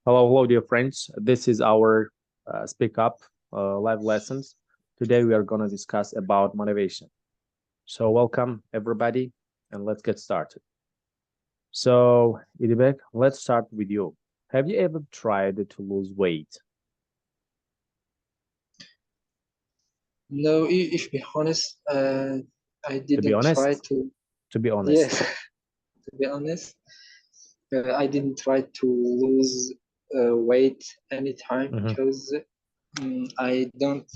Hello, dear friends. This is our SpeakUp Live Lessons. Today we are going to discuss about motivation. So welcome everybody, and let's get started. So Idibek, let's start with you. Have you ever tried to lose weight? No, if be honest, I To be didn't try honest, to. to be honest. Yes, to be honest, I didn't try to lose weight anytime Mhm, because I don't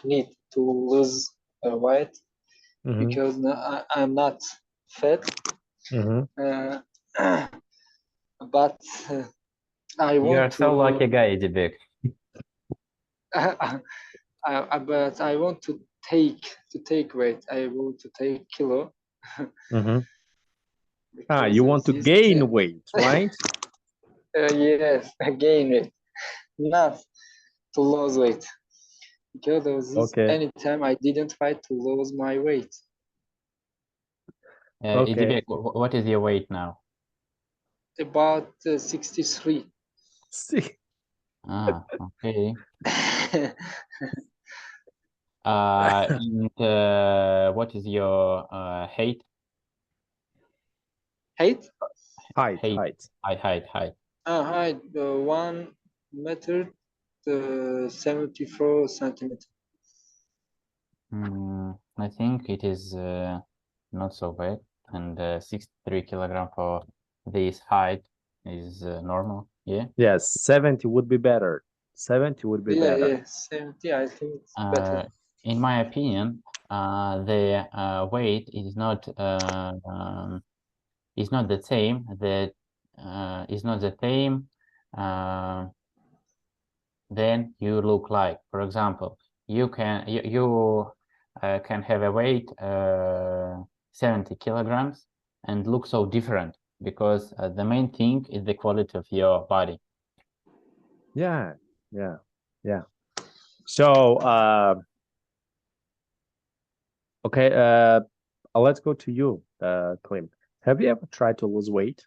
need to lose weight mhm, because I'm not fat. mhm. Uh, but I You are want so lucky to. guy, Dibek. But I want to take weight. I want to take kilo Mhm. because You of want to this. gain weight, right? Yes, again it, not to lose weight. Because of this, Okay, anytime I didn't try to lose my weight. okay. Dibek, what is your weight now? About 63. See, Ah, okay. What is your height? Height? height, Height, height. height. Height, 1 meter, 74 centimeters. I think it is not so bad, and 63 kilogram for this height is normal. Yeah. Yes, 70 would be better. 70 would be better. Yeah, 70. I think it's better. In my opinion, the weight is not the same. That is not the same. Uh, then you look like. For example, you can have a weight 70 kilograms and look so different because the main thing is the quality of your body. Yeah. So, okay, let's go to you, Klim. Have you ever tried to lose weight?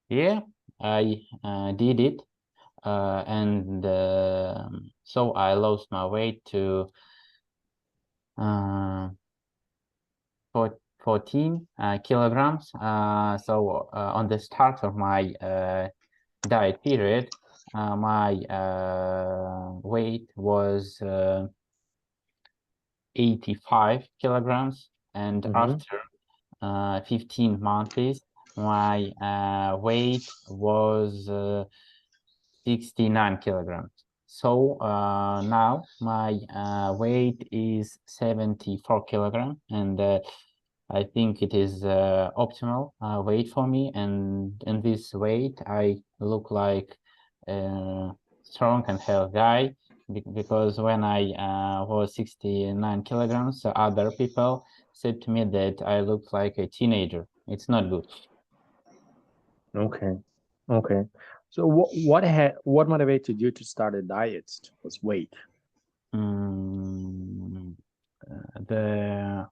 Yeah, I did it, and so I lost my weight to 14 kilograms. So on the start of my diet period, my weight was 85 kilograms, and after 15 months, my weight was 69 kilograms. So now my weight is 74 kilograms, and I think it is optimal weight for me. And in this weight, I look like a strong and healthy guy because when I was 69 kilograms, other people said to me that I look like a teenager. It's not good. Okay. So what motivated you to start a diet to lose weight? The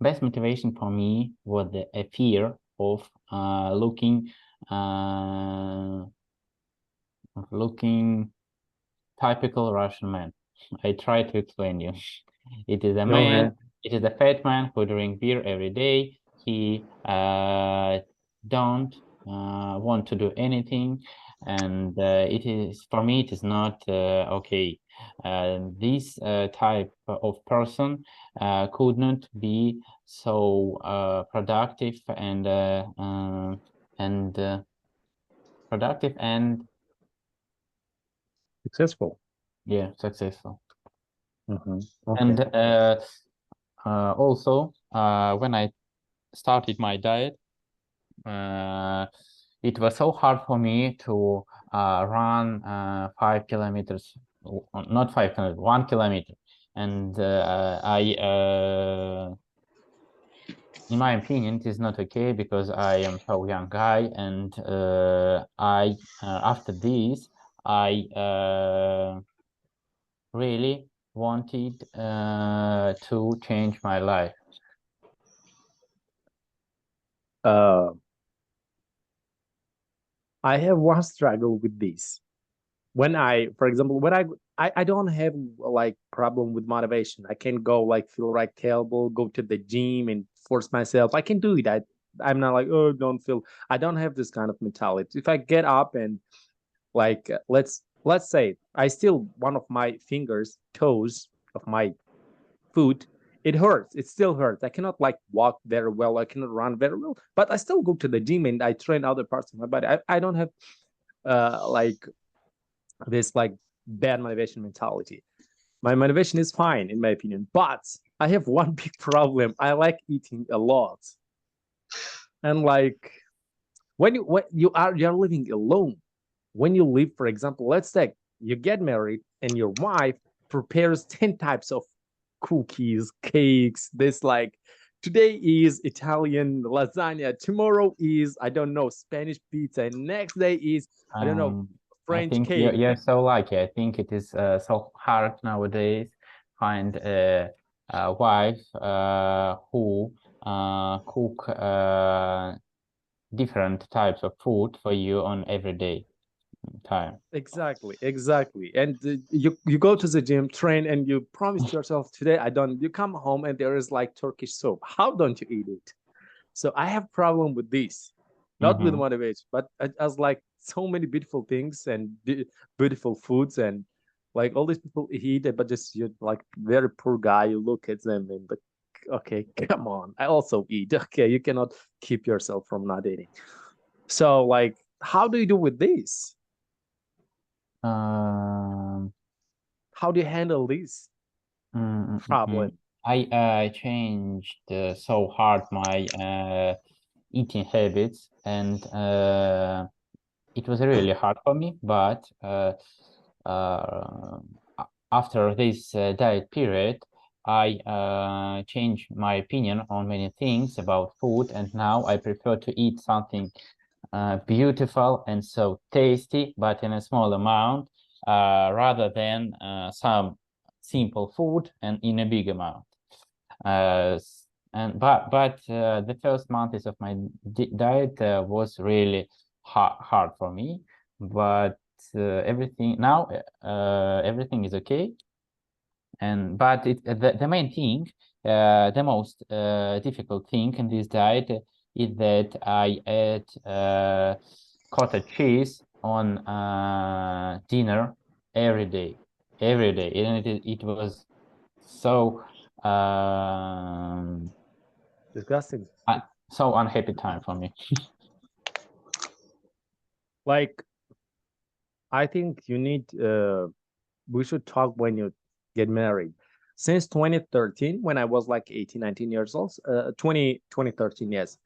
best motivation for me was a fear of looking typical Russian man. I try to explain you. It is a man. Okay. It is a fat man who drink beer every day. He don't want to do anything, and it is for me. It is not okay. This type of person could not be so productive and productive and Successful. successful. Okay. And also, when I started my diet, it was so hard for me to run 5 kilometers, not 5 kilometers, 1 kilometer. And in my opinion, it is not okay because I am so young guy, and after this, I really wanted to change my life. Uh, I have one struggle with this. When I, for example, when I don't have like problem with motivation. I can go like feel like terrible, go to the gym and force myself. I can do it. I'm not like, oh, don't feel. I don't have this kind of mentality. If I get up and like let's say I still one of my fingers, toes of my foot, it hurts. It still hurts. I cannot like walk very well. I cannot run very well, but I still go to the gym and I train other parts of my body. I don't have like this like bad motivation mentality. My motivation is fine in my opinion, but I have one big problem. I like eating a lot, and like when you're living alone, when you live, for example, let's say you get married and your wife prepares 10 types of cookies, cakes, this like today is Italian lasagna, tomorrow is I don't know Spanish pizza, and next day is I don't know I French think cake. you're so lucky. I think it is so hard nowadays find a wife who cook different types of food for you on everyday time. Exactly. And you go to the gym, train, and you promise to yourself today I don't. You come home and there is like Turkish soup. How don't you eat it? So I have problem with this, not with motivation, but as like so many beautiful things and beautiful foods and like all these people eat it, but just you're like very poor guy. You look at them and but okay, come on, I also eat. Okay, you cannot keep yourself from not eating. So like, how do you do with this? Um, How do you handle this problem? I changed so hard my eating habits, and it was really hard for me. But after this diet period, I changed my opinion on many things about food, and now I prefer to eat something beautiful and so tasty, but in a small amount, rather than some simple food and in a big amount. But the first months of my diet was really hard for me. But everything now, everything is okay. But the main thing, the most difficult thing in this diet is that I add cottage cheese on dinner every day, and it was so Disgusting. so unhappy time for me. Like, I think you need we should talk when you get married. Since 2013, when I was like 18, 19 years old, 2013, yes,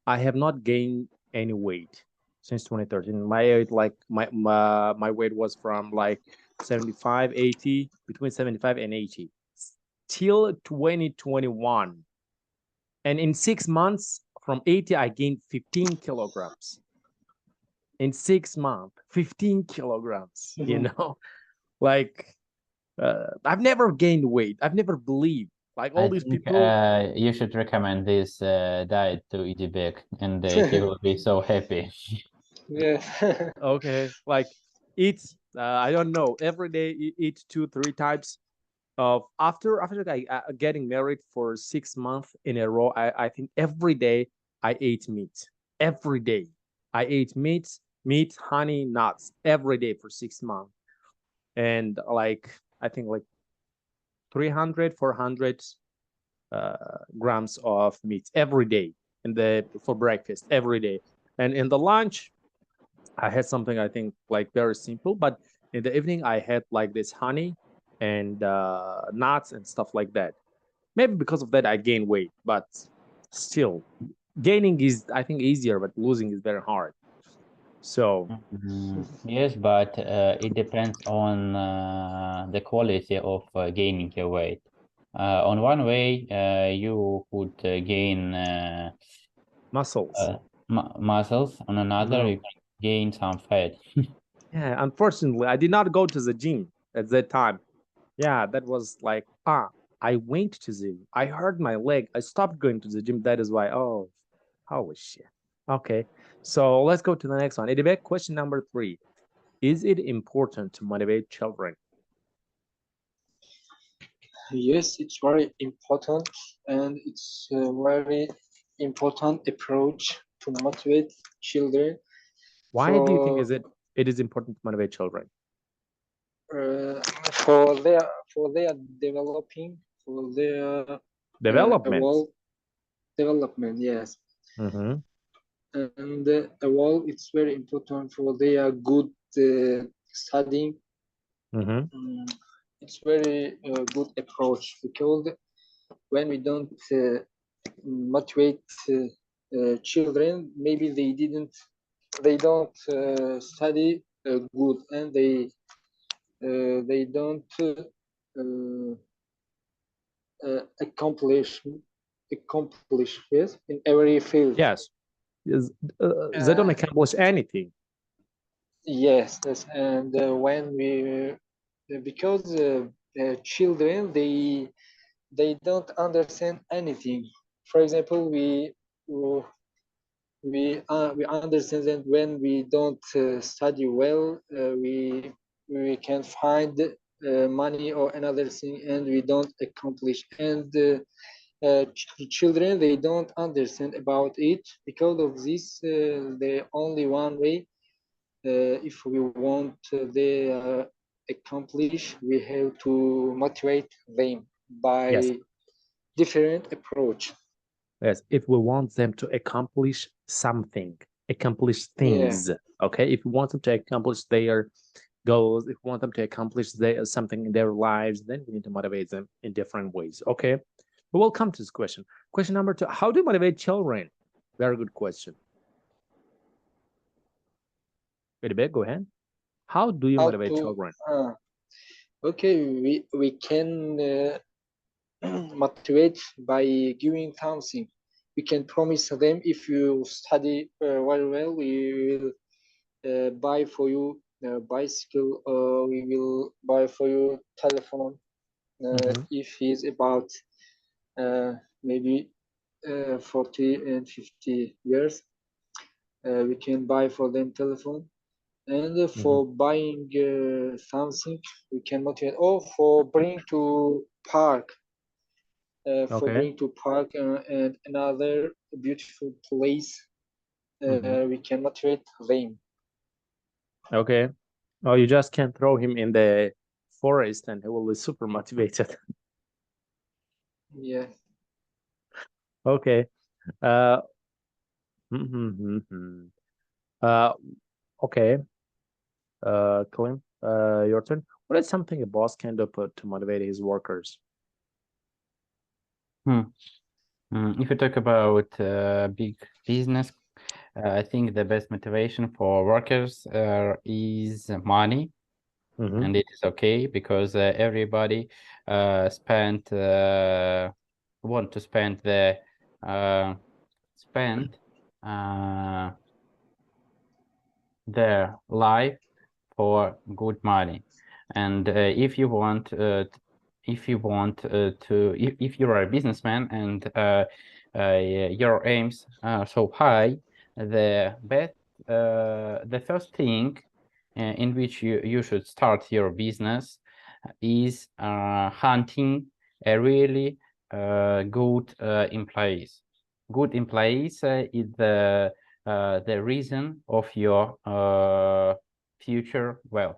I have not gained any weight since 2013. My weight, like my weight was from like 75, 80, between 75 and 80, till 2021. And in 6 months, from 80, I gained 15 kilograms. In 6 months, 15 kilograms, you know? Like, I've never gained weight. I've never believed. Like all I these think people. you should recommend this diet to Idibek, and he will be so happy. Yeah. Okay, like eat. I don't know. Every day eat 2, 3 types of after I getting married for 6 months in a row. I think every day I ate meat. Every day I ate meat, honey, nuts every day for 6 months, and like I think like 300, 400 grams of meat every day for breakfast every day, and in the lunch I had something I think like very simple, but in the evening I had like this honey and nuts and stuff like that. Maybe because of that I gained weight, but still gaining is I think easier, but losing is very hard. So Yes, but it depends on the quality of gaining your weight. On one way, you could gain muscles. muscles. On another, you No. can gain some fat. Yeah, unfortunately, I did not go to the gym at that time. Yeah, that was like, I went to the gym. I hurt my leg. I stopped going to the gym. That is why, oh, holy shit. Okay, so let's go to the next one. Idibek, question number 3. Is it important to motivate children? Yes, it's very important, and it's a very important approach to motivate children Why do you think for it is important to motivate children? uh, for their for their developing, for their Development. development. Yes, Mm-hmm. and it's very important for their good studying. Mm-hmm. It's very good approach, because when we don't motivate children, maybe they don't study good, and they don't accomplish yes, in every field. Yes. They don't Uh, accomplish anything. yes, and when we because children, they don't understand anything. For example, we understand that when we don't study well, we can find money or another thing, and we don't accomplish. And children, they don't understand about it. Because of this, the only one way, if we want they accomplish, we have to motivate them by Yes. different approach. Yes. If we want them to accomplish something, accomplish Yeah, things. Okay. If we want them to accomplish their goals, if we want them to accomplish something in their lives, then we need to motivate them in different ways. Okay. But we'll come to this question. Question number 2. How do you motivate children? Very good question. Idibek, go ahead. How do you how motivate to children? okay, we can motivate by giving something. We can promise them, if you study very well, we will buy for you a bicycle, or we will buy for you telephone. Mm-hmm. If he's about maybe 40 and 50 years, we can buy for them telephone. And Mm-hmm. for buying something, we can motivate, or for bring to park, Okay. and another beautiful place, Mm-hmm. we can motivate them. Okay. Oh, you just can't throw him in the forest and he will be super motivated. Yeah. Okay. Uh, mm-hmm. uh, okay. Klim, your turn. What is something a boss can do to motivate his workers? If you talk about big business, I think the best motivation for workers is money, Mm-hmm. and it is okay, because everybody want to spend uh, their life for good money. And if you want to if you are a businessman, and your aims are so high, the first thing in which you should start your business is hunting a really good employees. Good employees is the reason of your future wealth.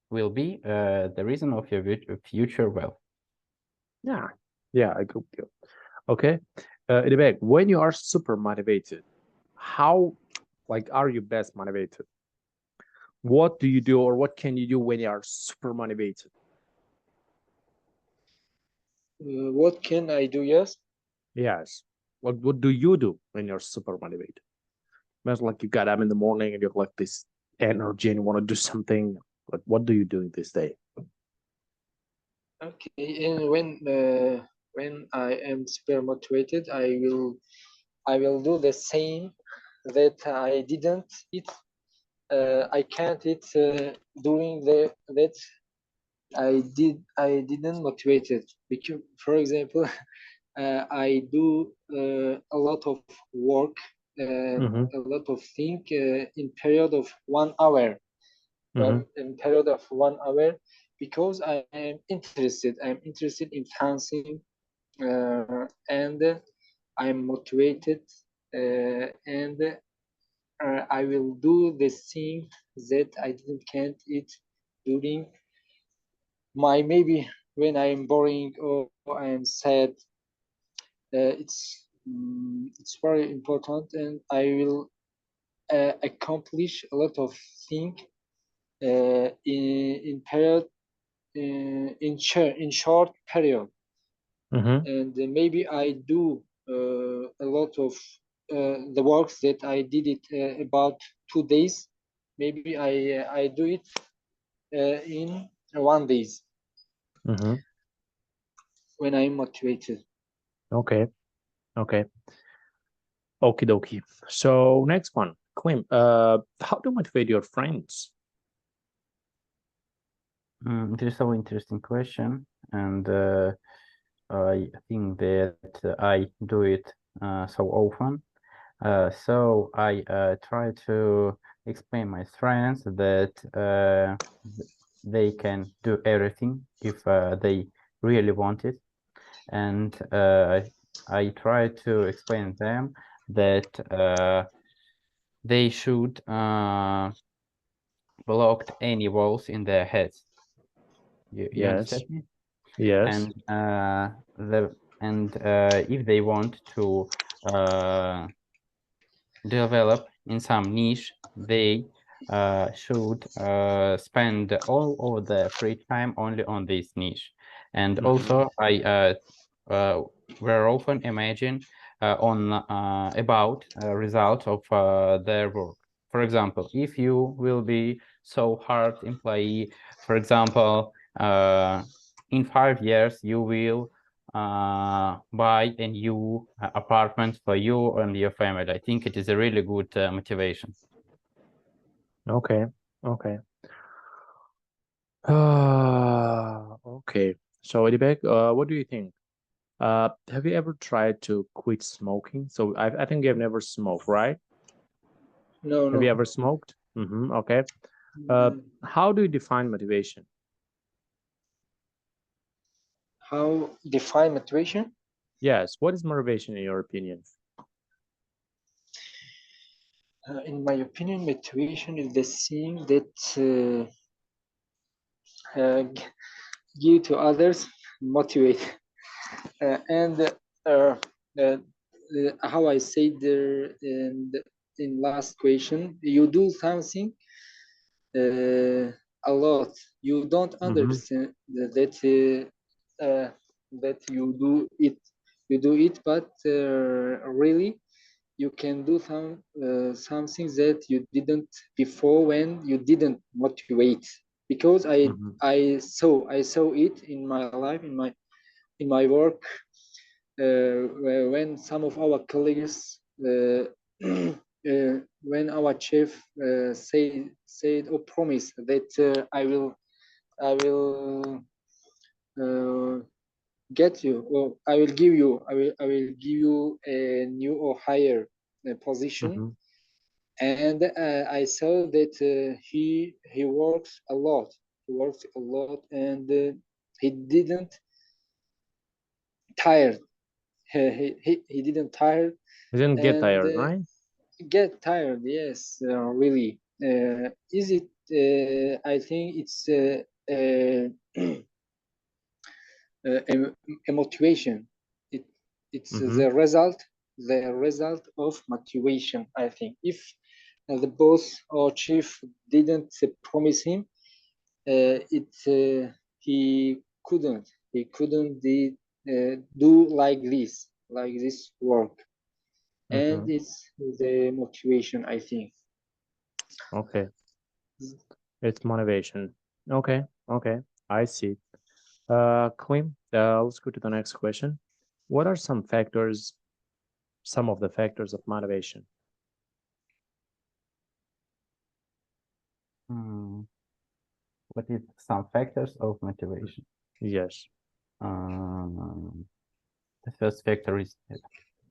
Will be the reason of your future wealth. Yeah. Yeah, I agree with you. Okay. Idibek, when you are super motivated, how are you best motivated? What do you do, or what can you do when you are super motivated? What can I do? Yes. Yes. What do you do when you're super motivated? It's like you got up in the morning and you have like this energy and you want to do something. But what do you do this day? Okay. And when I am super motivated, I will do the same that I didn't eat. I can't eat doing that I didn't motivated, because, for example, I do a lot of work a lot of things in period of 1 hour. In period of 1 hour, because I am interested. I'm interested in dancing, and I'm motivated, and I will do the thing that I didn't can't it during my, maybe when I'm boring or I'm sad. It's very important, and I will accomplish a lot of things in period, in short period. And maybe I do a lot of the works that I did it about 2 days. Maybe I do it in 1 days when I'm motivated. Okay. Okay. Okie dokie. So next one, Klim. How to motivate your friends? It is so interesting question, and I think that I do it so often. So I try to explain my friends that they can do everything if they really want it, and I try to explain them that they should block any walls in their heads. You Yes. understand me? Yes. And if they want to develop in some niche, they should spend all of their free time only on this niche. And also, I very often imagine about results of their work. For example, if you will be so hard employee, for example, in 5 years you will buy a new apartment for you and your family. I think it is a really good motivation. Okay. Okay. Okay. So Edibek, what do you think? Have you ever tried to quit smoking? So I think you have never smoked, right? No, Have you no. ever smoked? Okay. How do you define motivation? How define motivation? Yes. What is motivation in your opinion? In my opinion, motivation is the thing that give to others, motivate. And how I said there in last question, you do something a lot. You don't understand that that you do it. You do it, but really you can do something that you didn't before when you didn't motivate. Because I saw it in my life, in my work, when some of our colleagues, when our chief said or promised that I will get you, or I will give you a new or higher position. And I saw that he works a lot. He works a lot, and he didn't tired. He didn't tired. You didn't get And tired, right? get tired, yes, really. Is it? I think it's a motivation. It's the result of motivation. I think if the boss or chief didn't promise him, he couldn't do like this work. And it's the motivation, I think. Okay. It's motivation. Okay. Okay. I see. Klim, let's go to the next question. What are some of the factors of motivation? What is some factors of motivation? Yes. The first factor is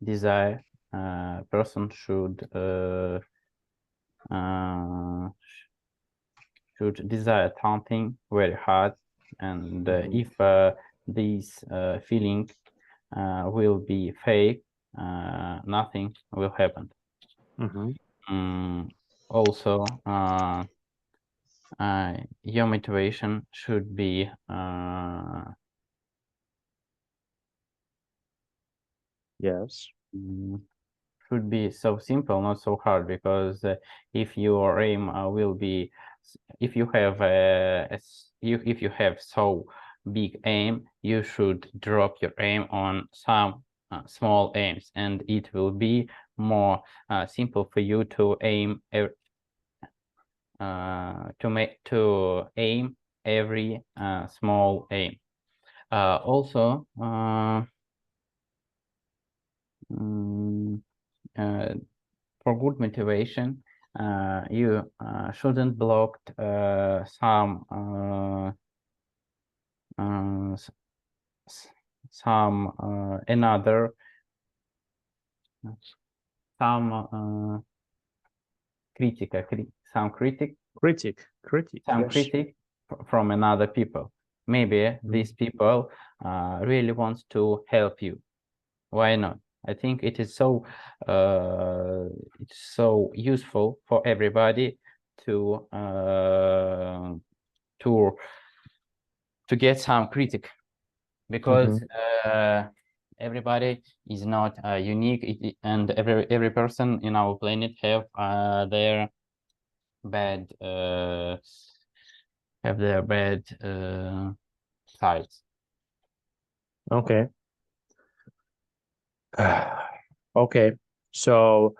desire. person should desire something very hard, and if this feeling will be fake, nothing will happen. Also, your motivation should be Yes. should be so simple, not so hard, because if your aim will be, if you have if you have so big aim, you should drop your aim on some small aims, and it will be more simple for you to aim to aim every small aim. Also, for good motivation, you shouldn't block some another some some critic from another people. Maybe these people really wants to help you. Why not? I think it is so it's so useful for everybody to get some critic, because everybody is not unique, and every person in our planet have their bad sides. Okay. Okay. So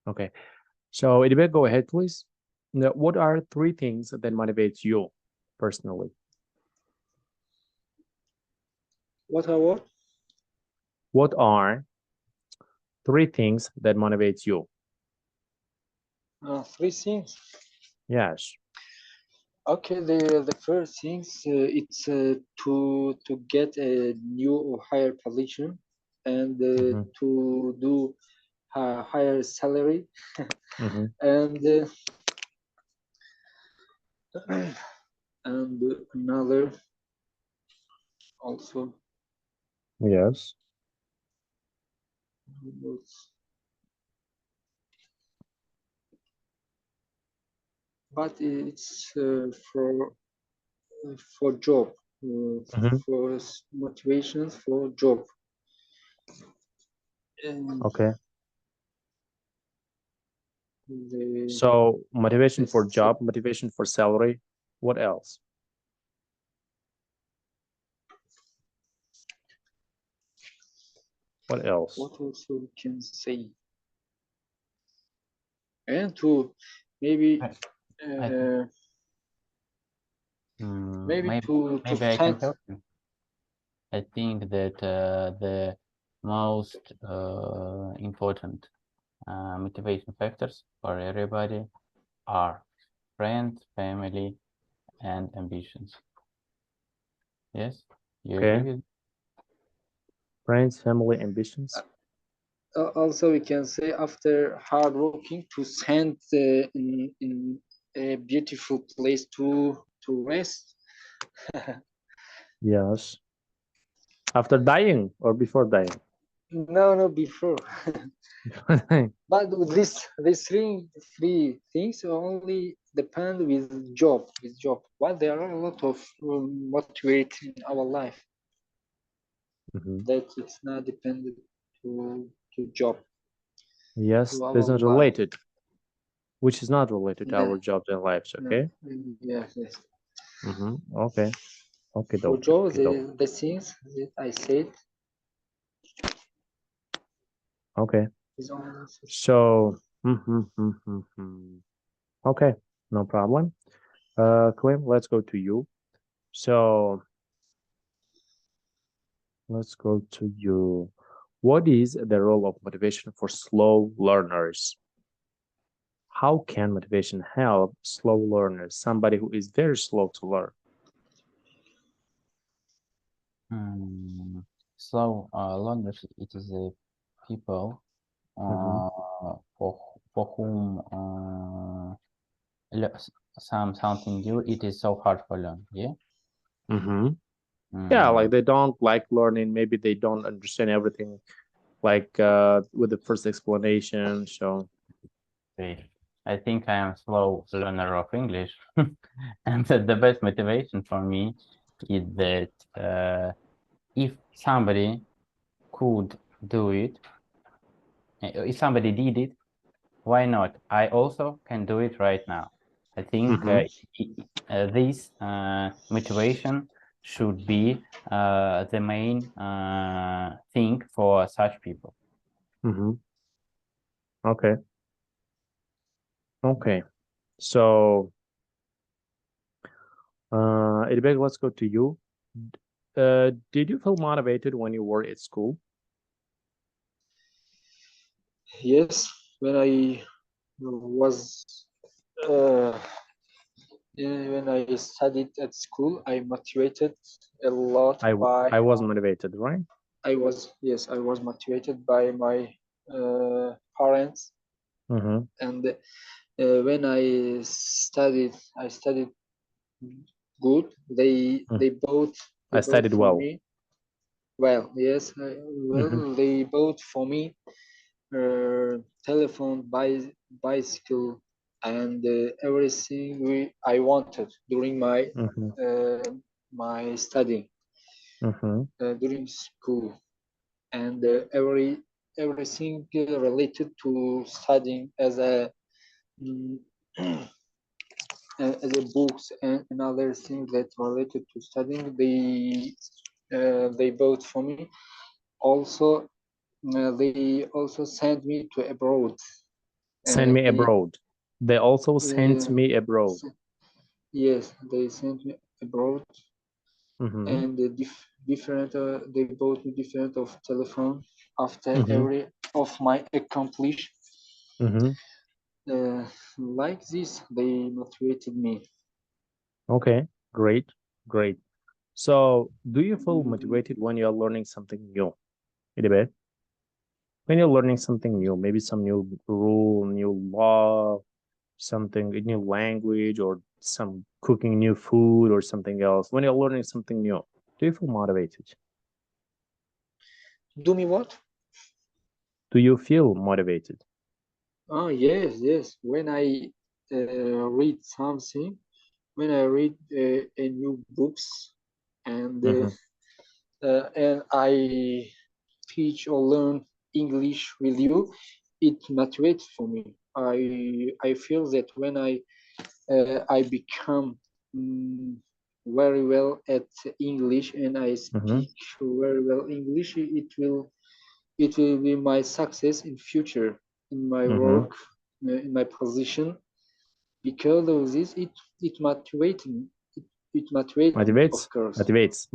okay. So Idibet, go ahead, please. Now, what are 3 things that motivates you personally? What are what? What are 3 things that motivates you? 3 things. Yes. Okay, the first things it's to get a new or higher position, and to do a higher salary, and and another also. Yes. But it's for job, for motivations for job. And Okay. So motivation for job, motivation for salary. What else? What else? What also we can say? And to maybe maybe to I can help you. I think that the most important motivation factors for everybody are friends, family, and ambitions. Yes, you agree with? Friends, family, ambitions. Also, we can say after hard working to send in a beautiful place to rest. Yes. After dying or before dying? No, before. But these three things only depend with job. But there are a lot of motivate in our life that it's not dependent to job. Yes, this is related, which is not related to our jobs and lives. Okay. Yes. Okay. Okay. For job, the things that I said. Okay. So. Okay. No problem. Clem, let's go to you. So. Let's go to you. What is the role of motivation for slow learners? How can motivation help slow learners, somebody who is very slow to learn? So learners, it is a people for whom something new, it is so hard for learn. Yeah. Yeah, like they don't like learning. Maybe they don't understand everything, like with the first explanation. So Great. I think I am slow learner of English, and the best motivation for me is that if somebody could do it, if somebody did it, why not? I also can do it right now. I think this motivation should be the main thing for such people. Okay. Okay. So Edberg, let's go to you. Did you feel motivated when you were at school? Yes, when I was when I studied at school, I motivated a lot by I was motivated, right? I was motivated by my parents, and when I studied good. They both I studied for well. me. Well, yes, they bought for me telephone, bicycle, and everything I wanted during my study during school, and everything related to studying as a mm, as a books and other things that related to studying. They bought for me. Also, they also sent me to abroad. Send me abroad. They also sent Uh, me abroad. Yes, they sent me abroad, and different. They bought me different of telephone after every of my accomplish. Like this, they motivated me. Okay, great, great. So, do you feel motivated when you're learning something new? Edberg? When you're learning something new, maybe some new rule, new law, something, a new language, or some cooking new food or something else. When you're learning something new, do you feel motivated? Do me what? Do you feel motivated? Oh yes, yes. When I read something, when I read a new books, and I teach or learn English with you, it motivates for me. I feel that when I become very well at English and I speak very well English, it will be my success in future in my work, in my position. Because of this, it motivates me. It motivates me, of course. Motivates.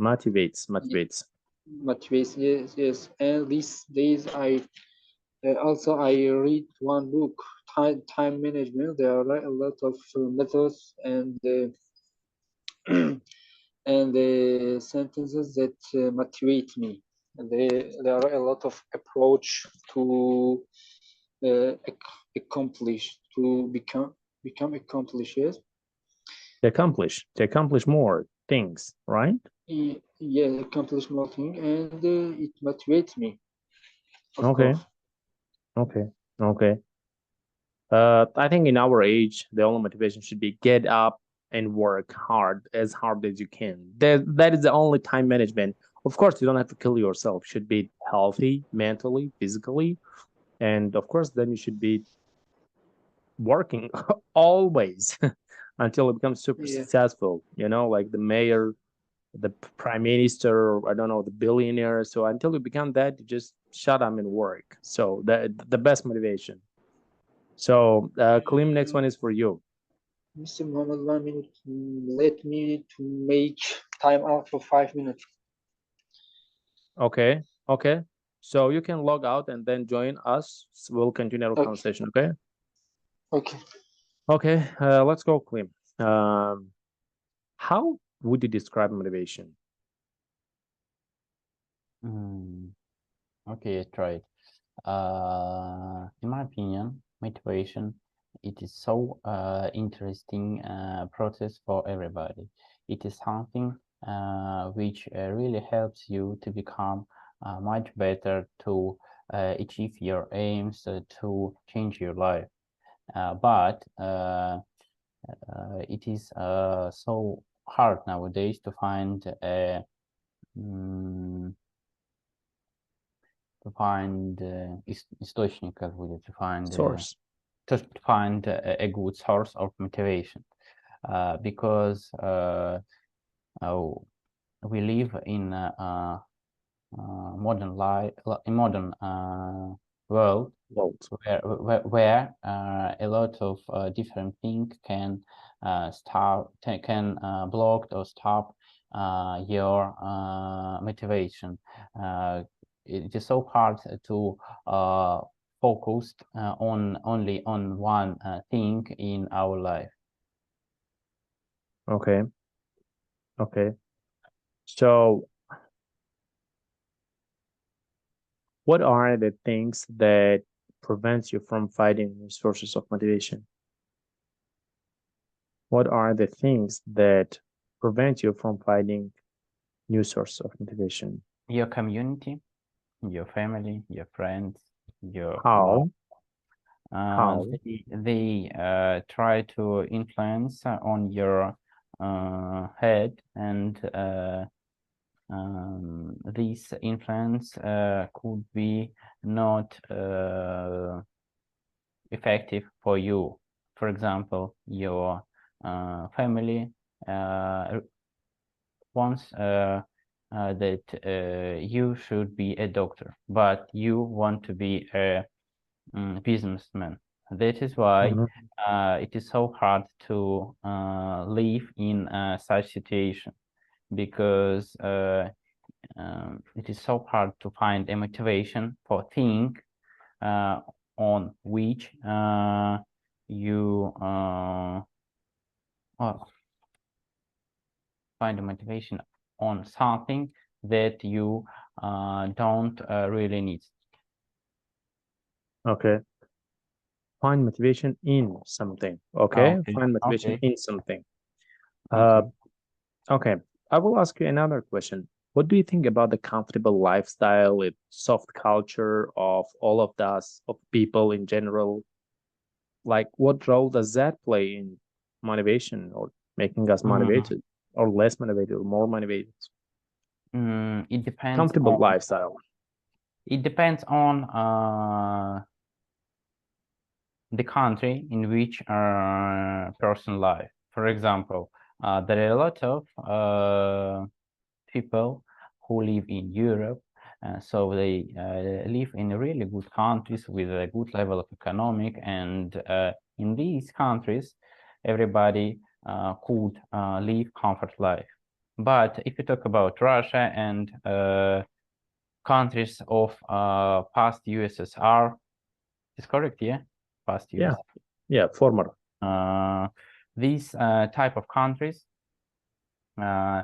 Motivates, yes, yes. And these days, I read one book, time management. There are a lot of methods and and sentences that motivate me. There are a lot of approach to accomplish, to become accomplished. Yes. To accomplish more things, right? Yeah, accomplish more thing, and it motivates me, of Okay, course. okay. I think in our age, the only motivation should be get up and work hard as you can. That is the only time management. Of course, you don't have to kill yourself. You should be healthy mentally, physically, and of course, then you should be working always until it becomes super successful. You know, like the mayor, the prime minister, or I don't know, the billionaire. So until you become that, you just shut up and work. So the best motivation. So, Kalim, next one is for you. Mr. Muhammad, 1 minute. Let me to make time out for 5 minutes. Okay. Okay. So you can log out and then join us. So we'll continue our conversation. Okay. Okay. Okay. Let's go, Kalim. How would you describe motivation? Okay, I tried. In my opinion, motivation, it is so interesting process for everybody. It is something which really helps you to become much better, to achieve your aims, to change your life. But it is so hard nowadays to find источник, как будет, to find Source. a good source of motivation, because we live in a modern life, in modern world, where a lot of different things can block or stop your motivation. It is so hard to focus only on one thing in our life. Okay. Okay. So what are the things that prevents you from finding new sources of motivation? What are the things that prevent you from finding new sources of motivation? Your community, your family, your friends, your How? How? They try to influence on your head, and this influence could be not effective for you. For example, your family wants that you should be a doctor, but you want to be a businessman. That is why it is so hard to live in such situation, because it is so hard to find a motivation for thing on which you find a motivation on something that you don't really need. Okay. Find motivation in something. Okay. Find motivation in something. Okay. I will ask you another question. What do you think about the comfortable lifestyle with soft culture of all of us, of people in general? Like, what role does that play in motivation or making us motivated or less motivated or more motivated? It depends. Comfortable lifestyle. It depends on the country in which person live. For example, there are a lot of people who live in Europe, so they live in really good countries with a good level of economic, and in these countries, everybody could live comfort life. But if you talk about Russia and countries of past USSR, is correct, yeah? Past Yeah, yeah, former. These type of countries can't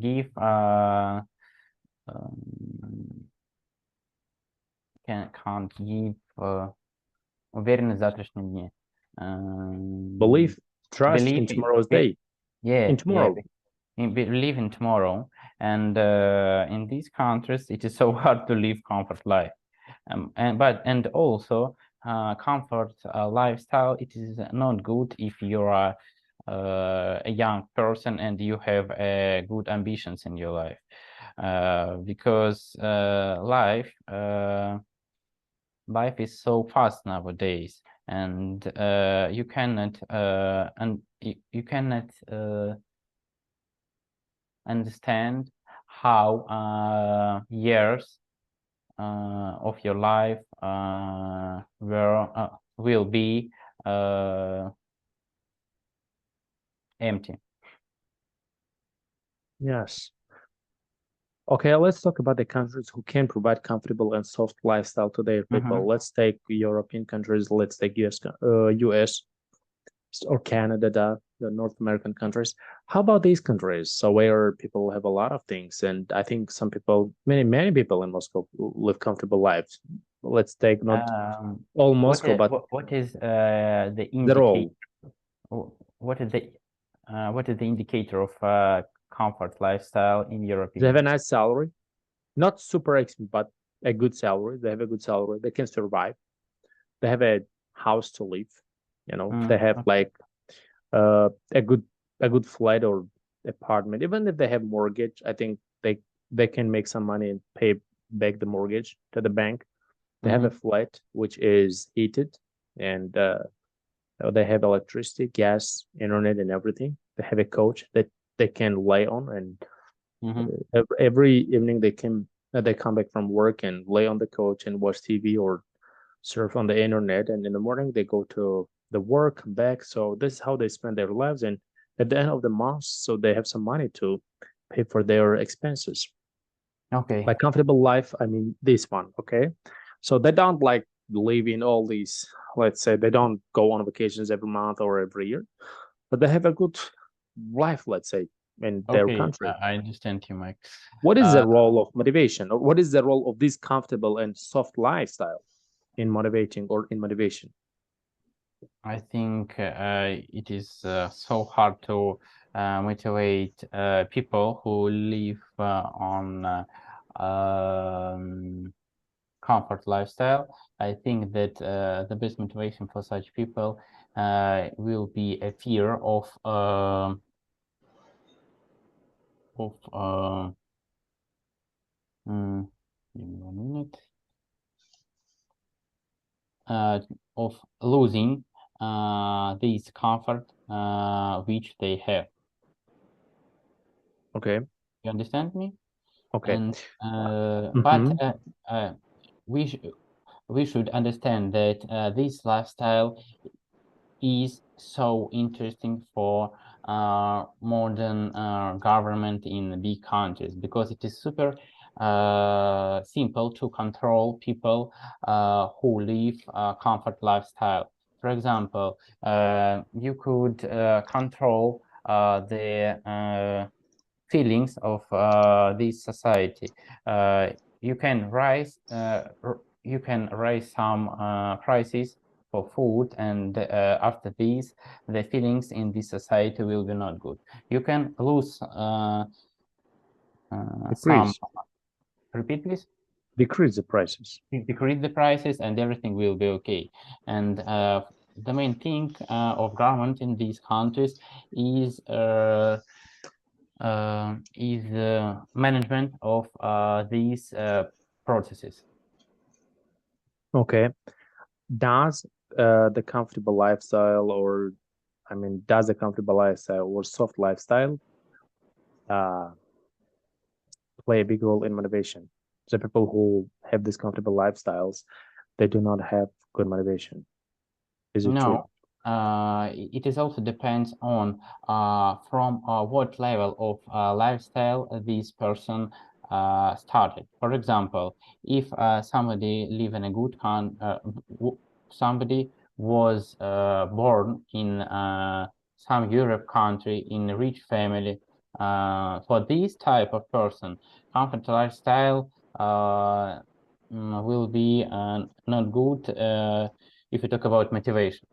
give can't give уверенность в завтрашнем дне. Belief, trust in tomorrow's day. Yeah, in tomorrow. Believe in tomorrow, and in these countries, it is so hard to live comfort life. And also comfort lifestyle, it is not good if you are a young person and you have good ambitions in your life, because life is so fast nowadays, and you cannot understand how years of your life will be empty. Yes. Okay, let's talk about the countries who can provide comfortable and soft lifestyle to their people. Let's take European countries. Let's take US or Canada. the North American countries. How about these countries? So where people have a lot of things, and I think some people, many people in Moscow live comfortable lives. Let's take not all Moscow, but what is the the indicator? role. What is the indicator of comfort lifestyle in your They have a opinion? nice salary, not super expensive, but a good salary. They have a good salary. They can survive. They have a house to live. They have like a good flat or apartment. Even if they have mortgage, I think they can make some money and pay back the mortgage to the bank. They have a flat which is heated, and they have electricity, gas, internet, and everything. They have a couch that they can lay on, and every evening they come back from work and lay on the couch and watch TV or surf on the internet. And in the morning they go to the work, come back. So this is how they spend their lives. And at the end of the month, so they have some money to pay for their expenses. Okay. By comfortable life, I mean this one. Okay, so they don't like live in all these. Let's say they don't go on vacations every month or every year, but they have a good life. Let's say in their country. I understand you, Mike. What is the role of motivation, or what is the role of this comfortable and soft lifestyle in motivating or in motivation? I think it is so hard to motivate people who live on comfort lifestyle. I think that the best motivation for such people will be a fear of give me 1 minute. Of losing this comfort which they have. Okay. You understand me? Okay. And but we should understand that this lifestyle is so interesting for modern government in big countries, because it is super simple to control people who live a comfort lifestyle. For example, you could control the feelings of this society. You can raise some prices for food, and after this, the feelings in this society will be not good. You can lose some. Repeat, please. Decrease the prices. Decrease the prices, and everything will be okay. And the main thing of government in these countries is management of these processes. Okay. Does the comfortable lifestyle, or I mean, does the comfortable lifestyle or soft lifestyle play a big role in motivation? The people who have these comfortable lifestyles, they do not have good motivation. Is it true? It is also depends on from what level of lifestyle this person started. For example, if somebody live in a good somebody was born in some Europe country in a rich family, for this type of person, comfort lifestyle will be not good if you talk about motivation.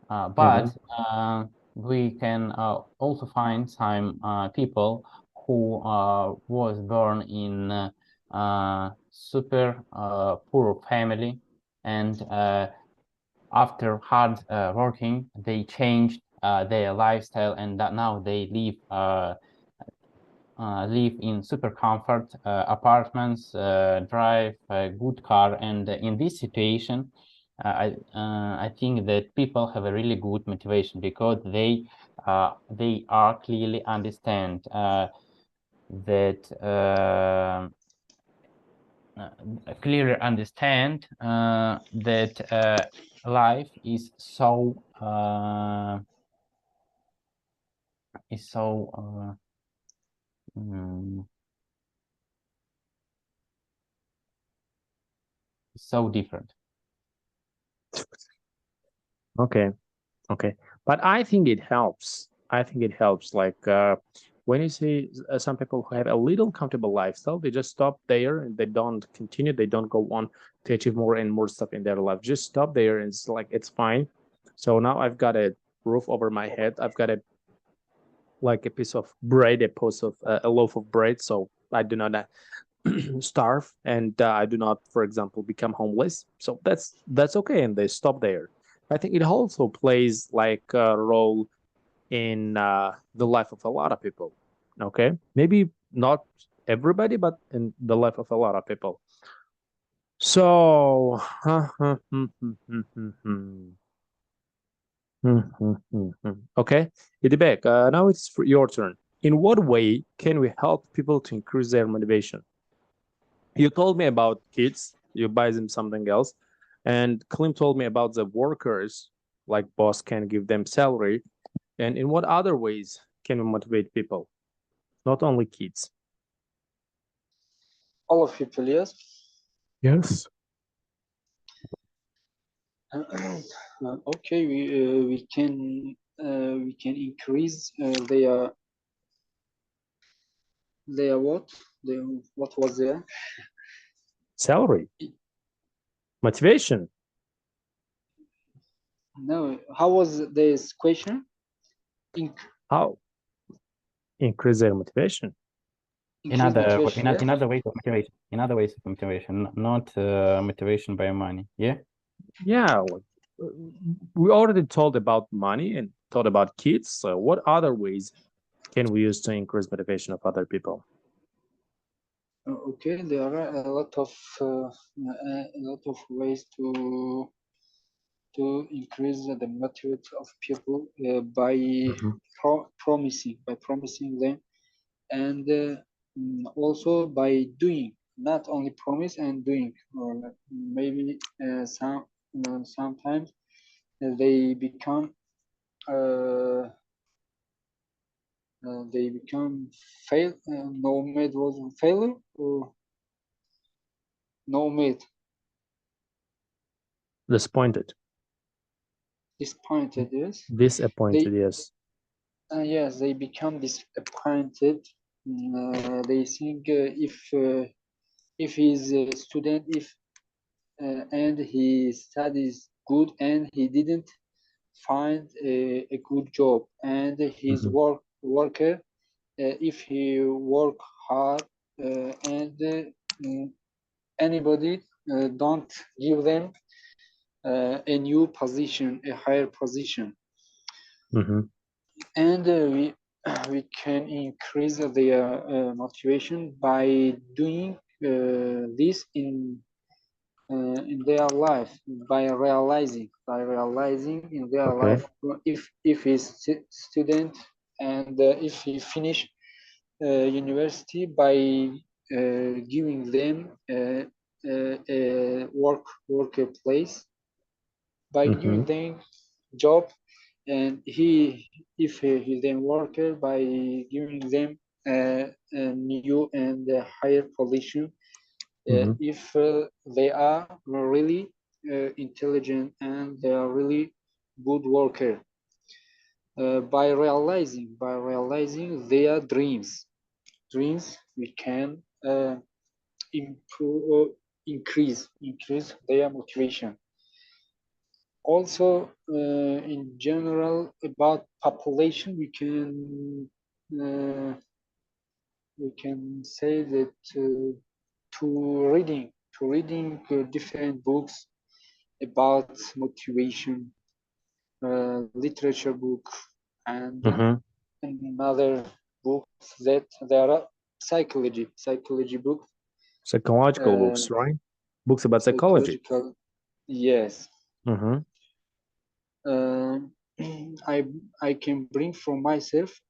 But we can also find some people who was born in super poor family, and after hard working, they changed their lifestyle, and that now they live in super comfort apartments, drive a good car, and in this situation, I think that people have a really good motivation, because they are clearly understand that life is so so different. Okay. But I think it helps I think it helps. Like when you see some people who have a little comfortable lifestyle, they just stop there and they don't continue. They don't go on to achieve more and more stuff in their life. Just stop there and it's like it's fine. So now I've got a roof over my head. I've got a like a piece of bread, a piece of a loaf of bread. So I do not starve and I do not, for example, become homeless. So that's okay, and they stop there. I think it also plays like a role in the life of a lot of people. Okay, maybe not everybody, but in the life of a lot of people. So, okay, Idibek, now it's your turn. In what way can we help people to increase their motivation? You told me about kids, you buy them something else, and Klim told me about the workers, like boss can give them salary. And in what other ways can we motivate people? Not only kids. All of people, yes. Yes. Okay, we can increase their what? What was there? Salary. Motivation. No, how was this question? How? Increase their motivation. In Increase motivation, yeah? other ways of motivation. In other ways of motivation, not motivation by money. Yeah. Yeah, we already told about money and thought about kids. So what other ways can we use to increase motivation of other people? Okay, there are a lot of ways to increase the motivation of people by promising them, and also by doing, not only promise and doing, or maybe sometimes they become fail. Nomad was failure, or nomad Disappointed. disappointed. Yes, Disappointed, yes. yes, they become disappointed. They think if he's a student, if and he studies good and he didn't find a good job, and his worker, if he work hard and anybody don't give them a new position, a higher position, and we can increase their motivation by doing this in their life, by realizing in their Okay. life, if he's student and if he finish university, by giving them a workplace, by giving them job, and if he's a worker, by giving them a new and a higher position, if they are really intelligent and they are really good worker, by realizing their dreams, we can improve or increase their motivation. Also, in general, about population, we can say that to reading different books about motivation, literature book, and another books that there are psychology books, Psychological books, right? Books about psychology. psychological, yes. I can bring from myself.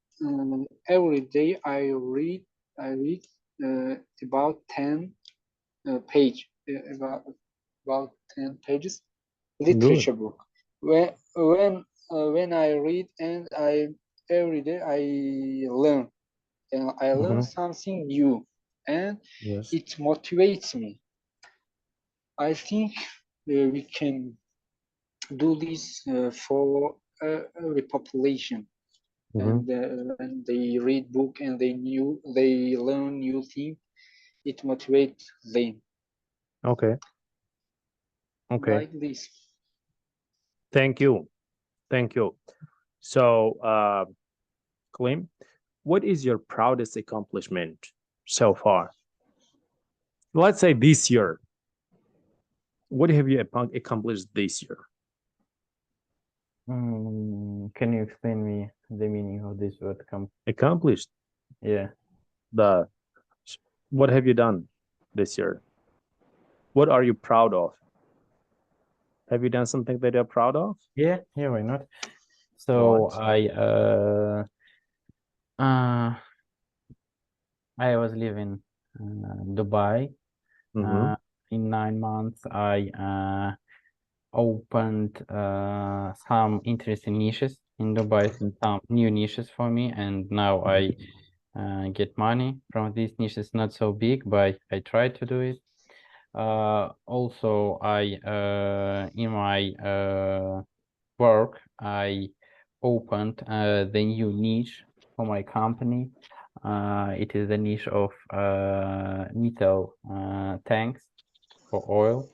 Every day I read about 10 page about 10 pages literature Good. book. When I read, and I every day I learn, and I learn something new, and Yes. it motivates me. I think we can do this for every population. And when they read book and they learn new thing, it motivates them. Okay. Okay. Like this. Thank you. Thank you. So, Klim, what is your proudest accomplishment so far? Let's say this year. What have you accomplished this year? Can you explain me the meaning of this word? Accomplished. Yeah. What have you done this year? What are you proud of? Have you done something that you're proud of? Yeah, why not? So What? I was living Dubai. In 9 months, I opened some interesting niches in Dubai, some new niches for me, and now I get money from these niches. Not so big, but I try to do it. Also, in my work, I opened the new niche for my company. It is the niche of metal tanks for oil.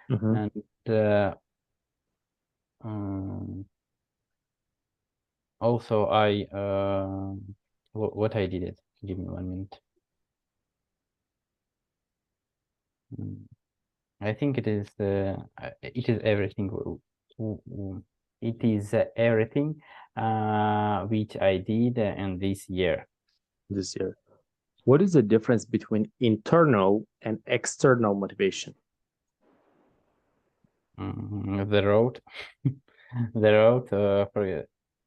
And also I what I did it. Give me 1 minute. I think it is everything. It is everything which I did in this year. This year. What is the difference between internal and external motivation? The road, the road for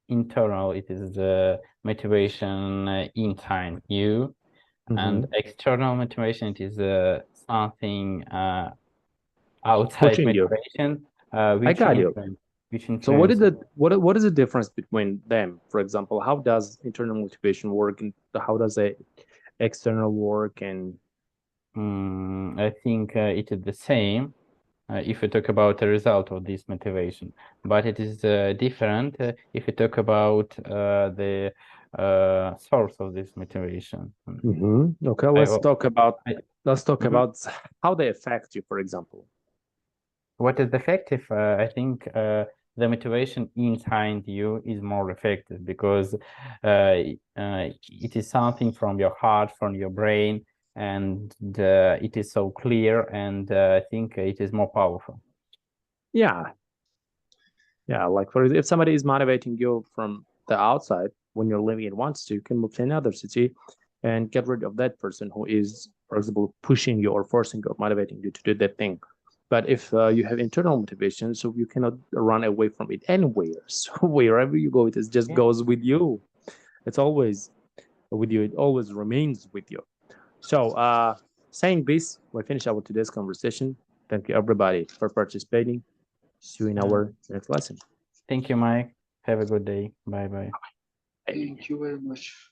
internal, it is the motivation inside you, and external motivation, it is something outside Pushing you. motivation. I got you. Which So what influence. what is the difference between them? For example, how does internal motivation work, and how does a external work? And I think it is the same if we talk about the result of this motivation, but it is different if we talk about the source of this motivation. Okay, let's talk about how they affect you, for example. What is effective? I think the motivation inside you is more effective because it is something from your heart, from your brain, and it is so clear, and I think it is more powerful. Yeah, like for if somebody is motivating you from the outside when you're living in one city, you can move to another city and get rid of that person who is, for example, pushing you or forcing you or motivating you to do that thing. But if you have internal motivation, so you cannot run away from it anywhere. So wherever you go, it just goes with you. It's always with you. It always remains with you. So saying this, we finish our today's conversation. Thank you everybody for participating. See you in our next lesson. Thank you, Mike. Have a good day. Bye-bye. Thank you very much.